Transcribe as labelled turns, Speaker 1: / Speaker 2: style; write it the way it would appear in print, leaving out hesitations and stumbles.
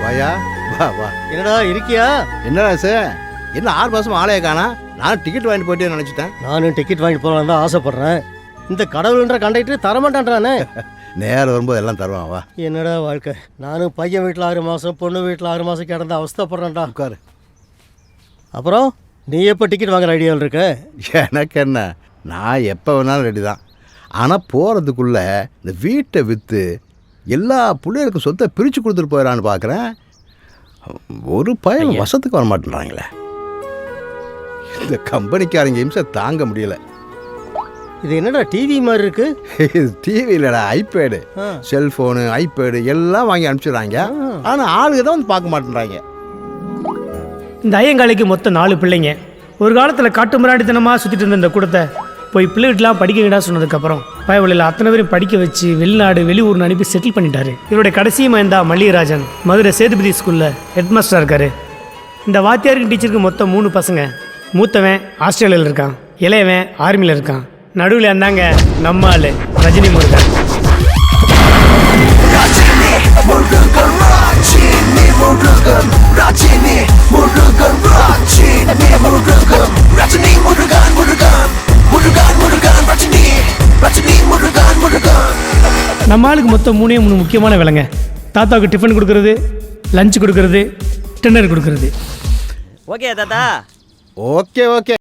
Speaker 1: வாயா வா வா.
Speaker 2: என்னடா இருக்கியா?
Speaker 1: என்னடா சார், என்ன 6 மாதம் ஆளைய காணா? நான் டிக்கெட் வாங்கிட்டு போயிட்டேன்னு நினச்சிட்டேன்.
Speaker 2: நானும் டிக்கெட் வாங்கிட்டு போகலான்னு தான் ஆசைப்பட்றேன். இந்த கடவுள்ன்ற கண்டக்டர் தரமாட்டான்றானே.
Speaker 1: நேரம் வரும்போது எல்லாம் தருவான் வா.
Speaker 2: என்னடா வாழ்க்கை. நானும் பையன் வீட்டில் 6 மாதம், பொண்ணு வீட்டில் 6 மாதம் கிடந்து அவஸ்தைப்படுறேன்டா.
Speaker 1: உட்காரு.
Speaker 2: அப்புறம் நீ எப்போ டிக்கெட் வாங்குற ஐடியாவில் இருக்க?
Speaker 1: எனக்கு என்ன, நான் எப்போ வேணாலும் ரெடி தான். ஆனால் போகிறதுக்குள்ளே இந்த வீட்டை விற்று எல்லா பிள்ளைகளுக்கும் சொத்தை பிரித்து கொடுத்துட்டு போயிடலான்னு பார்க்குறேன். ஒரு பையன் வசத்துக்கு வர மாட்டேன்றாங்களே. இந்த கம்பெனிக்காரங்க இம்சை தாங்க முடியல.
Speaker 2: இது என்னடா டிவி மாதிரி இருக்கு?
Speaker 1: இது டிவி இல்லைடா, ஐபேடு, செல்ஃபோனு, ஐபேடு எல்லாம் வாங்கி அனுப்பிச்சிடுறாங்க. ஆனால் ஆளுங்க தான் வந்து பார்க்க மாட்டேன்றாங்க.
Speaker 3: இந்த ஐயங்காலைக்கு மொத்தம் 4 பிள்ளைங்க. ஒரு காலத்தில் காட்டு மிராண்டித்தனமாக சுற்றிட்டு இருந்த இந்த கூடத்தை போய் பிள்ளைகிட்டலாம் படிக்கங்கடா சொன்னதுக்கப்புறம் பயவழியில் அத்தனை பேரும் படிக்க வச்சு வெளிநாடு வெளியூர்னு அனுப்பி செட்டில் பண்ணிட்டாரு. இவருடைய கடைசி மயந்தா மல்லிகராஜன் மதுரை சேதுபதி ஸ்கூலில் ஹெட்மாஸ்டராக இருக்கார். இந்த வாத்தியாருக்கு டீச்சருக்கு மொத்தம் 3 பசங்க. மூத்தவன் ஆஸ்திரேலியாவில் இருக்கான், இளையவன் ஆர்மியில் இருக்கான், நடுவில் இருந்தாங்க நம்ம ஆளு ரஜினி முருகன். நம்ம ஆளுக்கு மொத்தம் 3 முக்கியமான வேலைங்க. தாத்தாவுக்கு டிஃபன் கொடுக்கறது, லஞ்ச் கொடுக்கறது, டின்னர் கொடுக்கறது.
Speaker 4: ஓகே தாத்தா.
Speaker 1: Okay okay.